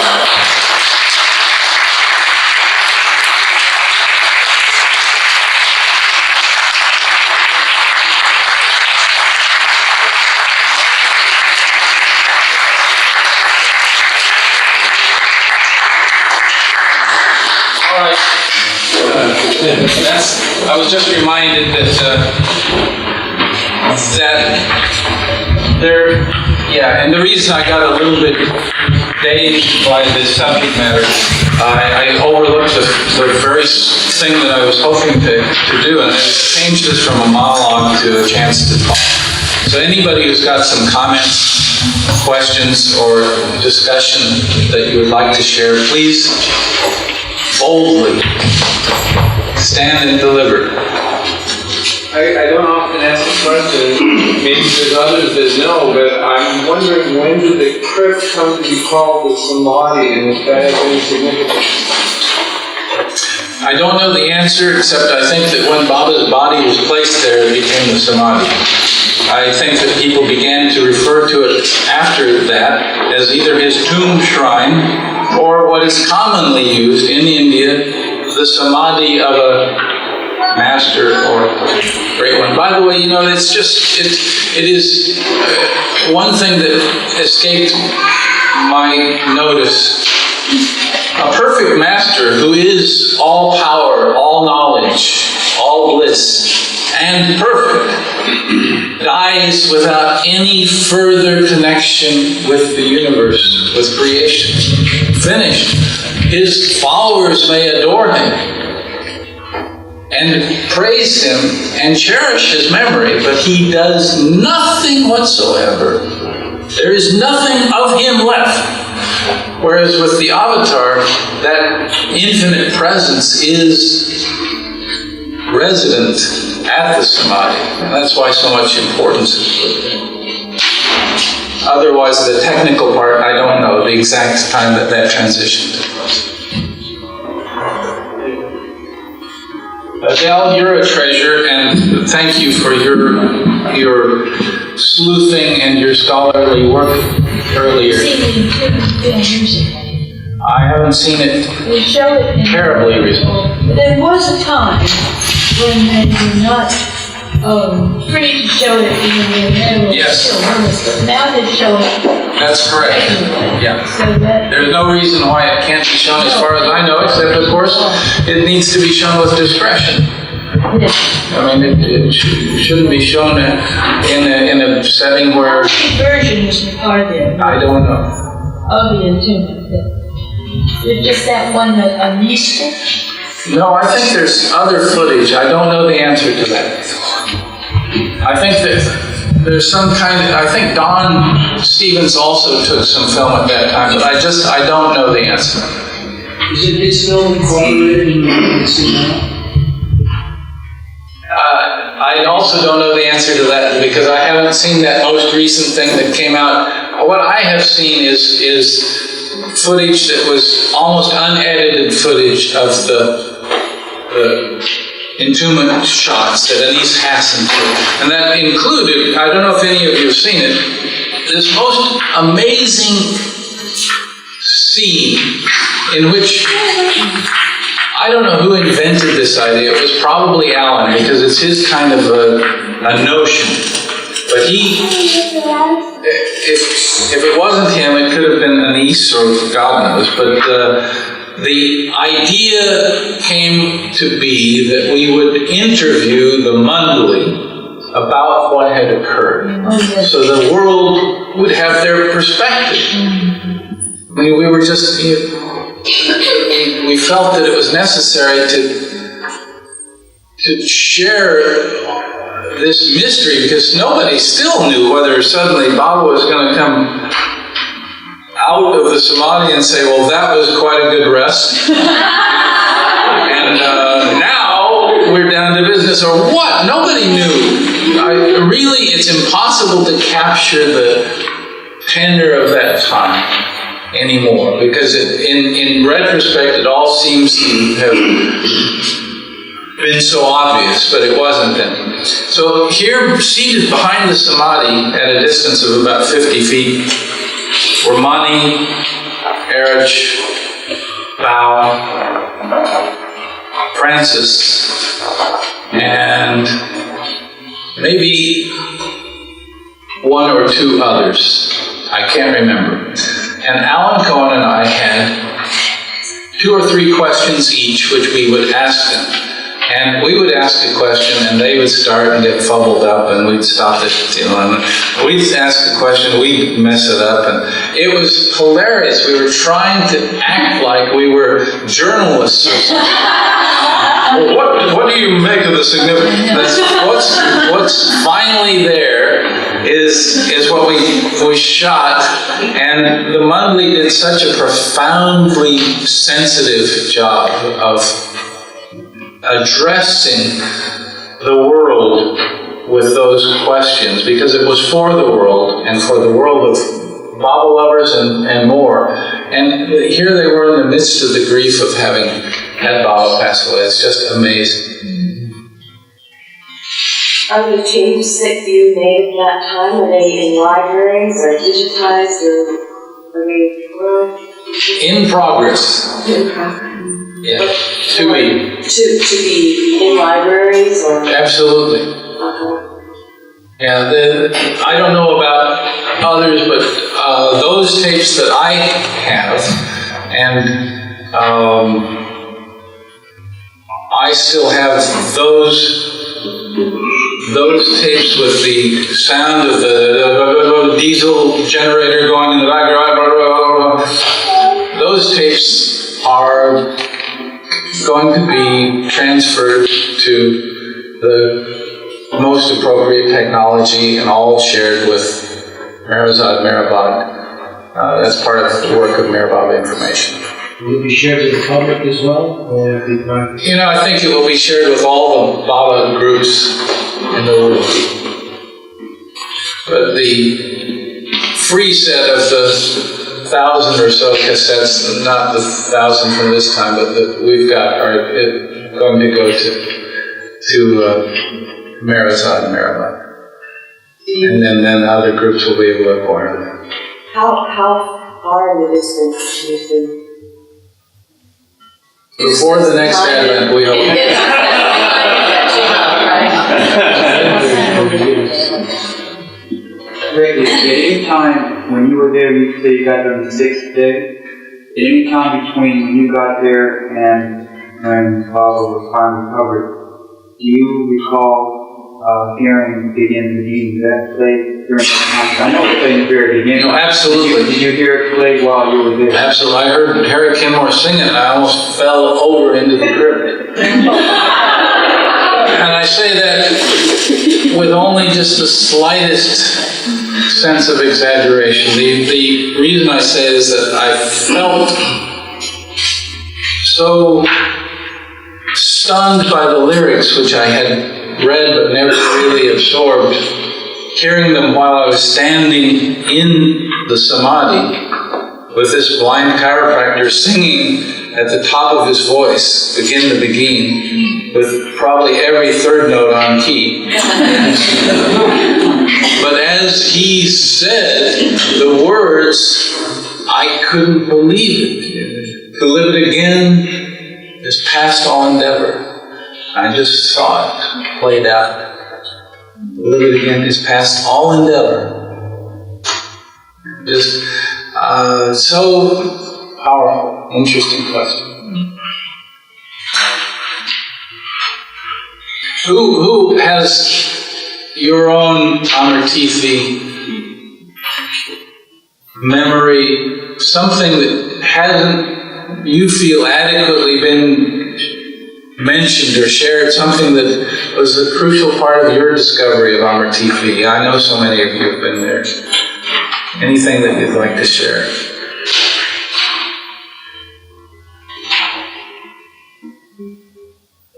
I was just reminded and the reason I got a little bit dazed by this subject matter, I overlooked the very thing that I was hoping to do, and I changed this from a monologue to a chance to talk. So anybody who's got some comments, questions, or discussion that you would like to share, please boldly stand and deliver. I don't often ask a question, maybe there's others that know, but I'm wondering, when did the crypt come to be called the Samadhi, and if that has any significance? I don't know the answer, except I think that when Baba's body was placed there, it became the Samadhi. I think that people began to refer to it after that as either his tomb shrine, or what is commonly used in India, the Samadhi of a master or a great one. By the way, you know, it's just, it is one thing that escaped my notice. A perfect master who is all power, all knowledge, all bliss, and perfect, dies without any further connection with the universe, with creation. Finished. His followers may adore him and praise him and cherish his memory, but he does nothing whatsoever. There is nothing of him left. Whereas with the avatar, that infinite presence is resident at the Samadhi. And that's why so much importance is put there. Otherwise, the technical part, I don't know the exact time that transition took place. Adele, you're a treasure, and thank you for your sleuthing and your scholarly work earlier. I haven't seen it terribly recently. There was a time when they were not free to show it in the middle. Yes. But now they show it. That's correct. Yeah. So there's no reason why it can't be shown as far as I know, except of course it needs to be shown with discretion. Yes. I mean, it shouldn't be shown in a setting where... Which version is part of it? I don't know. Of the entombment. It's just that one that Anista? No, I think there's other footage. I don't know the answer to that. I think that there's some kind of, I think Don Stevens also took some film at that time, but I don't know the answer. Is it his film incorporated in the cinema? I also don't know the answer to that because I haven't seen that most recent thing that came out. What I have seen is footage that was almost unedited footage of the entombment shots that Anise Hassan took. And that included, I don't know if any of you have seen it, this most amazing scene in which, I don't know who invented this idea. It was probably Alan, because it's his kind of a notion. But if it wasn't him, it could have been Anise or God knows. But the idea came to be that we would interview the Mundley about what had occurred. So the world would have their perspective. I mean, we were just, we felt that it was necessary to share this mystery because nobody still knew whether suddenly Baba was going to come out of the samadhi and say, well, that was quite a good rest. And now we're down to business, or what? Nobody knew. Really, it's impossible to capture the tenor of that time anymore, because in retrospect, it all seems to have been so obvious, but it wasn't then. So here, seated behind the samadhi at a distance of about 50 feet, were Mani, Erich, Bao, Francis, and maybe one or two others. I can't remember. And Alan Cohen and I had 2 or 3 questions each, which we would ask them. And we would ask a question, and they would start and get fumbled up, and we'd stop it, and we'd ask a question, we'd mess it up, and it was hilarious. We were trying to act like we were journalists. Well, what do you make of the significance? What's finally there is what we shot, and the Mundley did such a profoundly sensitive job of addressing the world with those questions, because it was for the world, and for the world of Baba lovers and more. And here they were in the midst of the grief of having had Baba pass away. It's just amazing. Are the tapes that you made at that time, are they in libraries or digitized, or are they in progress? In progress. Yeah, to be in libraries, or? Absolutely. Yeah, I don't know about others, but those tapes that I have, and I still have those tapes with the sound of the diesel generator going in the background. Those tapes are going to be transferred to the most appropriate technology and all shared with MeherBabaLibrary. That's part of the work of MeherBaba Information. Will it be shared with the public as well? Or I think it will be shared with all the Baba groups in the world. But the free set of the 1,000 or so cassettes, not the 1,000 from this time, but that we've got, are going to go to MeherBabaLibrary. And then other groups will be able to acquire them. How far in the distance do you think? Before the next Advent, we hope. Great. At any time when you were there, you say you got there on the 6th day. At any time between when you got there and when Baba was finally recovered, do you recall hearing begin the meeting that place during the concert? I know it played in the very beginning. No, absolutely. Did you hear it play while you were there? Absolutely. I heard Harry Kenmore sing it and I almost fell over into the crypt. And I say that with only just the slightest sense of exaggeration. The reason I say it is that I felt so stunned by the lyrics, which I had read but never really absorbed, hearing them while I was standing in the samadhi with this blind chiropractor singing at the top of his voice, begin to begin, with probably every third note on key. But as he said the words, I couldn't believe it. To live it again is past all endeavor. I just saw it played out. To live it again is past all endeavor. Just so powerful, interesting question. Who has your own Amartithi memory, something that hasn't, you feel, adequately been mentioned or shared, something that was a crucial part of your discovery of Amartithi? I know so many of you have been there. Anything that you'd like to share?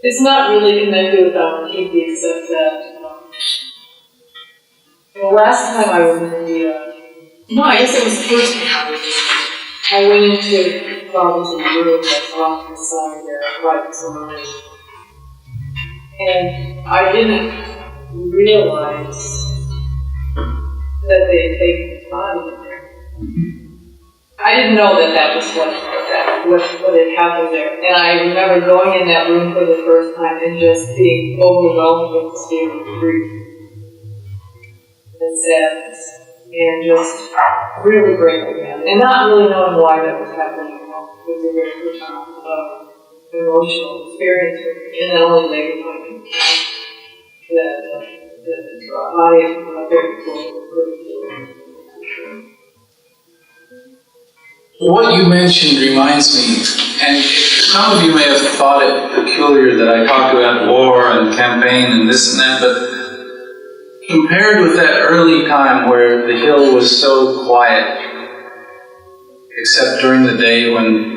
It's not really connected with Amartithi, except that the last time I was in India, no, I guess it was the first time I went into Baba's room that's off the side there, right beside. And I didn't realize that they had taken his body in there. I didn't know that was what had happened there. And I remember going in that room for the first time and just being overwhelmed with this feeling of grief and sadness and just really breaking down. And not really knowing why that was happening. It was a very profound emotional experience for me. And then only later finding that the body is very cool. What you mentioned reminds me, and some of you may have thought it peculiar that I talked about war and campaign and this and that, but compared with that early time where the hill was so quiet, except during the day when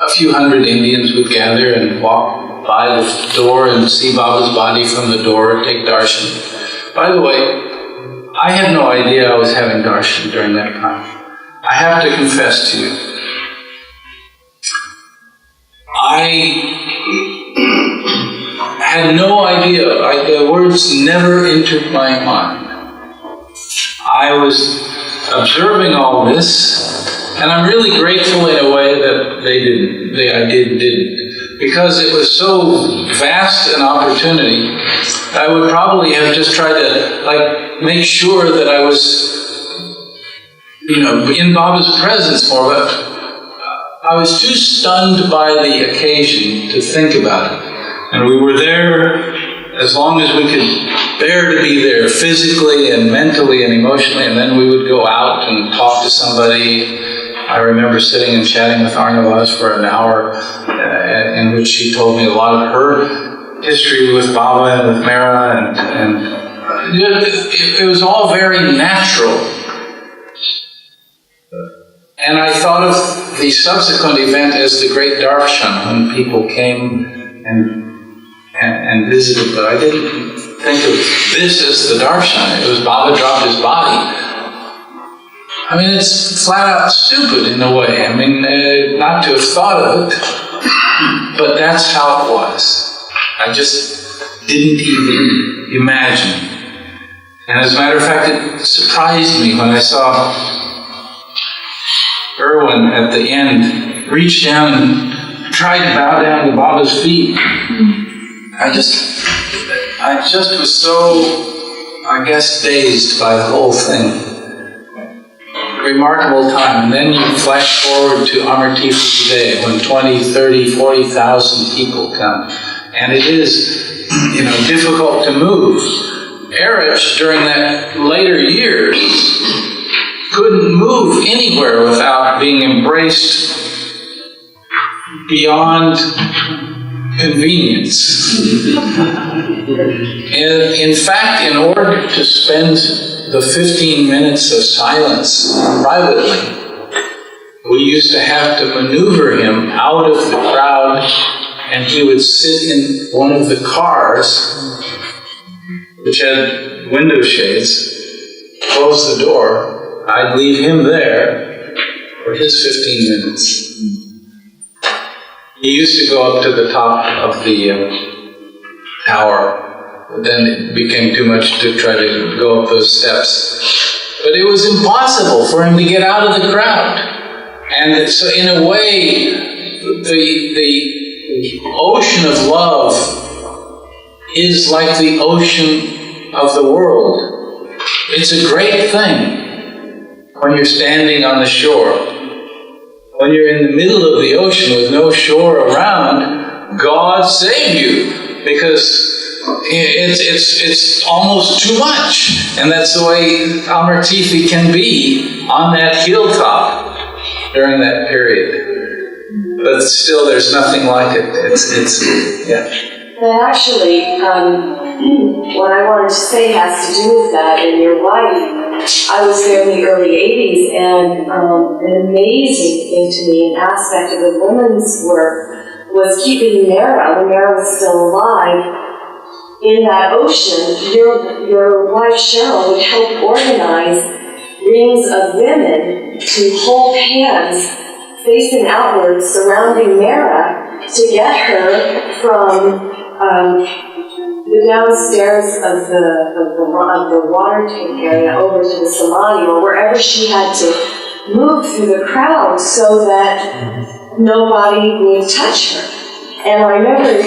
a few hundred Indians would gather and walk by the door and see Baba's body from the door, take darshan. By the way, I had no idea I was having darshan during that time. I have to confess to you, I had no idea. The words never entered my mind. I was observing all this, and I'm really grateful in a way that I didn't. Because it was so vast an opportunity, I would probably have just tried to make sure that I was in Baba's presence more, but I was too stunned by the occasion to think about it. And we were there as long as we could bear to be there physically and mentally and emotionally, and then we would go out and talk to somebody. I remember sitting and chatting with Arnavaz for an hour, in which she told me a lot of her history with Baba and with Mera, and it was all very natural. And I thought of the subsequent event as the great darshan, when people came and visited, but I didn't think of this as the darshan. It was Baba dropped his body. I mean, it's flat out stupid in a way. I mean, not to have thought of it, but that's how it was. I just didn't even imagine. And as a matter of fact, it surprised me when I saw Irwin at the end reach down and tried to bow down to Baba's feet. I just was so, I guess, dazed by the whole thing. Remarkable time. And then you flash forward to Amartithi today, when 20, 30, 40,000 people come. And it is, difficult to move. Erich, during that later years, couldn't move anywhere without being embraced beyond convenience. In fact, in order to spend the 15 minutes of silence privately, we used to have to maneuver him out of the crowd, and he would sit in one of the cars, which had window shades, close the door. I'd leave him there for his 15 minutes. He used to go up to the top of the tower, but then it became too much to try to go up those steps. But it was impossible for him to get out of the crowd. And so in a way, the ocean of love is like the ocean of the world. It's a great thing when you're standing on the shore. When you're in the middle of the ocean with no shore around, God save you, because it's almost too much. And that's the way Amar Tithi can be on that hilltop during that period. But still, there's nothing like it. Yeah. But actually, what I wanted to say has to do with that and your wife. I was there in the early 80s, and an amazing thing to me, an aspect of the women's work, was keeping Mera, when Mera was still alive, in that ocean. Your wife Cheryl would help organize rings of women to hold hands facing outwards surrounding Mera to get her from the downstairs of the water tank area over to the Samadhi, or wherever she had to move through the crowd so that nobody would touch her. And I remember,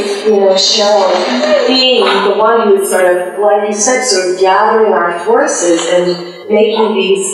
Cheryl being the one who was sort of, like you said, sort of gathering our forces and making these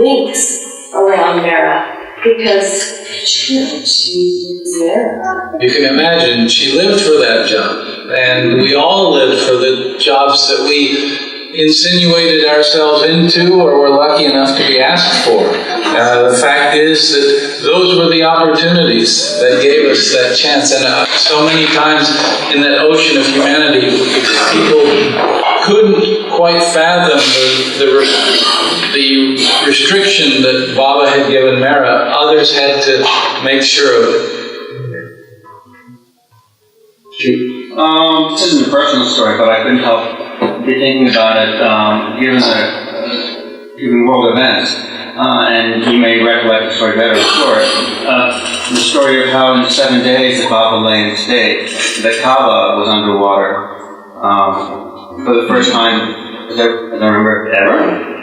links around Mera, because she was Mera. You can imagine, she lived for that job, and we all lived for the jobs that we insinuated ourselves into or were lucky enough to be asked for. The fact is that those were the opportunities that gave us that chance, and so many times in that ocean of humanity, people couldn't quite fathom the restriction that Baba had given Mera. Others had to make sure of it. This isn't a personal story, but I couldn't help be thinking about it, given world events. And you may recollect the story better, the story of how in 7 days that Baba lay in state, the Kaaba was underwater for the first time, as I remember, ever.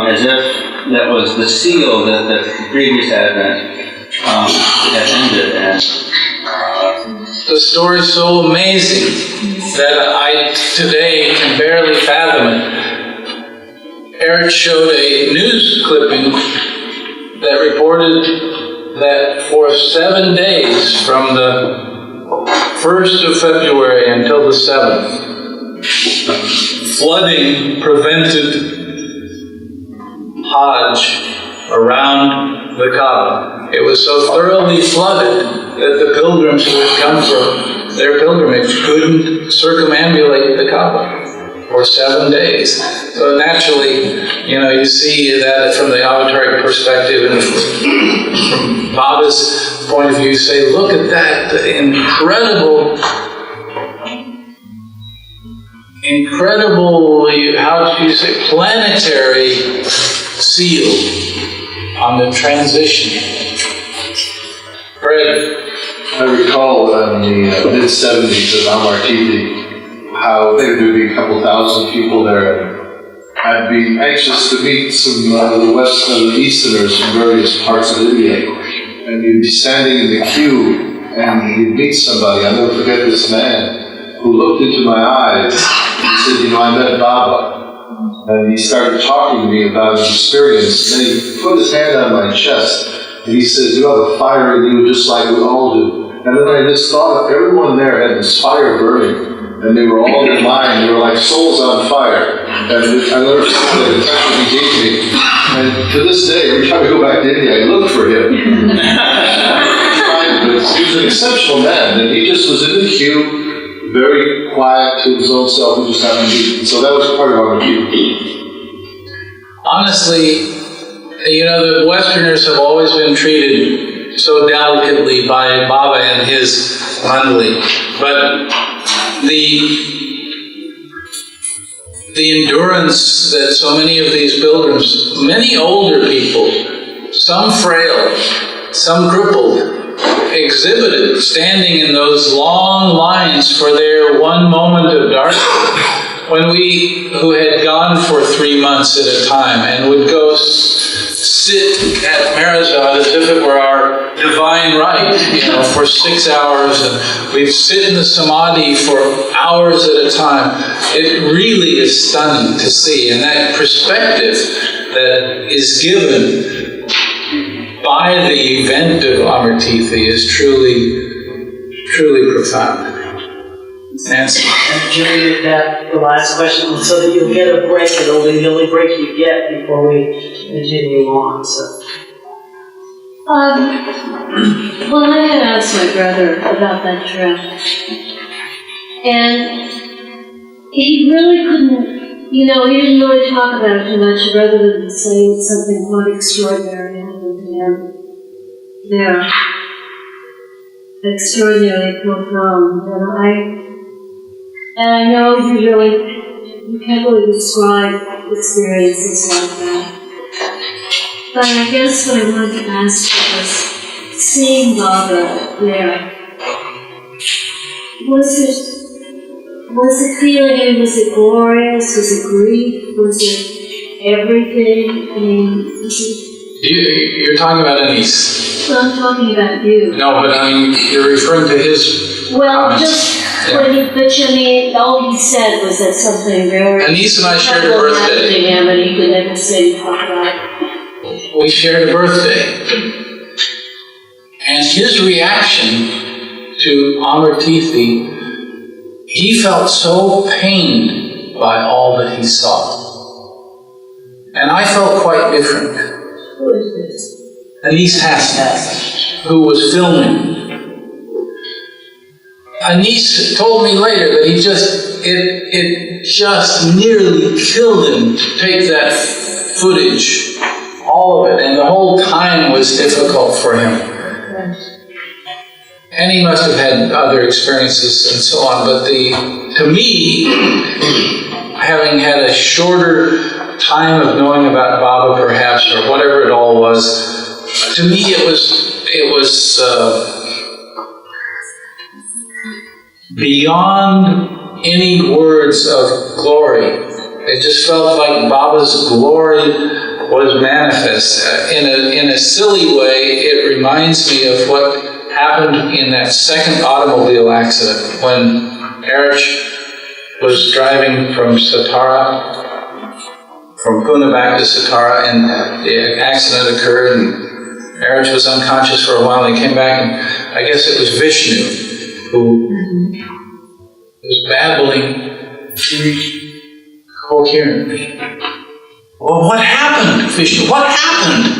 As if that was the seal that the previous Advent had ended. And the story is so amazing that I today can barely fathom it. Eric showed a news clipping that reported that for 7 days, from the 1st of February until the 7th, flooding prevented Hajj around the Kaaba. It was so thoroughly flooded that the pilgrims who had come for their pilgrimage couldn't circumambulate the Kaaba for 7 days. So naturally, you see that from the avataric perspective, and from Baba's point of view, say, look at that incredible, how do you say, planetary seal on the transition. Fred? I recall in the mid-70s of Amar Tithi, how there would be a couple thousand people there. I'd be anxious to meet some of the Easterners from various parts of India. And you'd be standing in the queue, and you'd meet somebody. I'll never forget this man who looked into my eyes and said, I met Baba. And he started talking to me about his experience. And then he put his hand on my chest, and he says, you have a fire in you just like we all do. And then I just thought of everyone there had this fire burning. and they were all in line. They were like souls on fire. And I learned the impression he gave me. And to this day, every time I go back to India, I look for him. He was an exceptional man, and he just was in the queue, very quiet to his own self, and just happened to be. And so that was part of our meeting. Honestly, you know, the Westerners have always been treated so delicately by Baba and his Mandali, but the endurance that so many of these pilgrims, many older people, some frail, some crippled, exhibited standing in those long lines for their one moment of darkness, when we, who had gone for 3 months at a time and would go sit at Maharaja as if it were our divine right, you know, for 6 hours, and we'd sit in the samadhi for hours at a time. It really is stunning to see, and that perspective that is given by the event of Amartithi is truly, truly profound. Nancy? And Julie, the last question, so that you'll get a break, it'll be the only break you get before we continue on, so. Well, I had asked my brother about that trip, and he really couldn't, you know, he didn't really talk about it too much, rather than say something quite extraordinary happened to him there. Extraordinarily profound, and I know you can't really describe experiences like that. But I guess what I wanted to ask was, seeing Baba there, was it feeling, was it glorious, was it grief, was it everything? I mean, was it... You're talking about Anis. Well, I'm talking about you. No, but I mean, you're referring to his comments. Just... Yeah. But I mean, all he said was that something very... Anis and I shared a birthday. Him, and he could never say talk about it. We shared a birthday. And his reaction to Amartithi, he felt so pained by all that he saw. And I felt quite different. Who is this? Anis Hassan, who was filming. Anis told me later that it just nearly killed him to take that footage, all of it, and the whole time was difficult for him. And he must have had other experiences and so on, but to me, having had a shorter time of knowing about Baba perhaps, or whatever it all was, to me it was beyond any words of glory. It just felt like Baba's glory was manifest. In a silly way, it reminds me of what happened in that second automobile accident when Erich was driving from Satara, from Pune back to Satara, and the accident occurred, and Erich was unconscious for a while, and he came back, and I guess it was Vishnu who was babbling coherently. Well, what happened, Vishnu? What happened?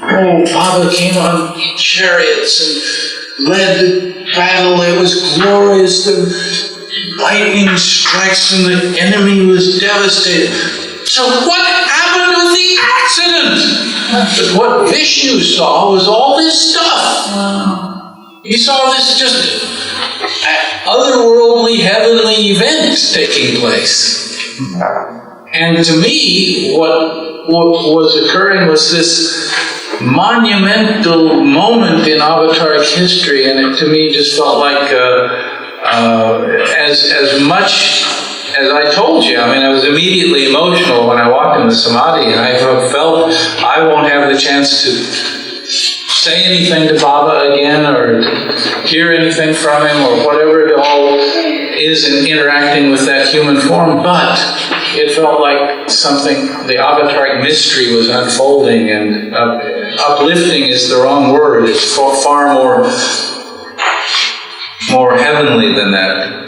Oh, Baba came on chariots and led the battle. It was glorious. The lightning strikes and the enemy was devastated. So what happened with the accident? But what Vishnu saw was all this stuff. He saw this just otherworldly, heavenly events taking place. And to me, what was occurring was this monumental moment in avataric history, and it to me just felt like as much as I told you. I mean, I was immediately emotional when I walked in the samadhi, and I felt I won't have the chance to say anything to Baba again, or to hear anything from him, or whatever it all is in interacting with that human form, but it felt like something, the avataric mystery was unfolding, and uplifting is the wrong word. It's far more heavenly than that.